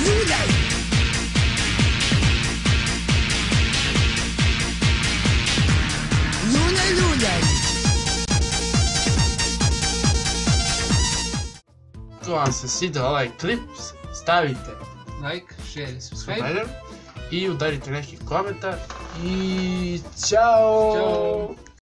ljuljaj! Ljuljaj, ljuljaj! Ako vam se svidio ovaj klip, stavite Like, share i subscribe. i udarite neki komentar i ćao! Ćao!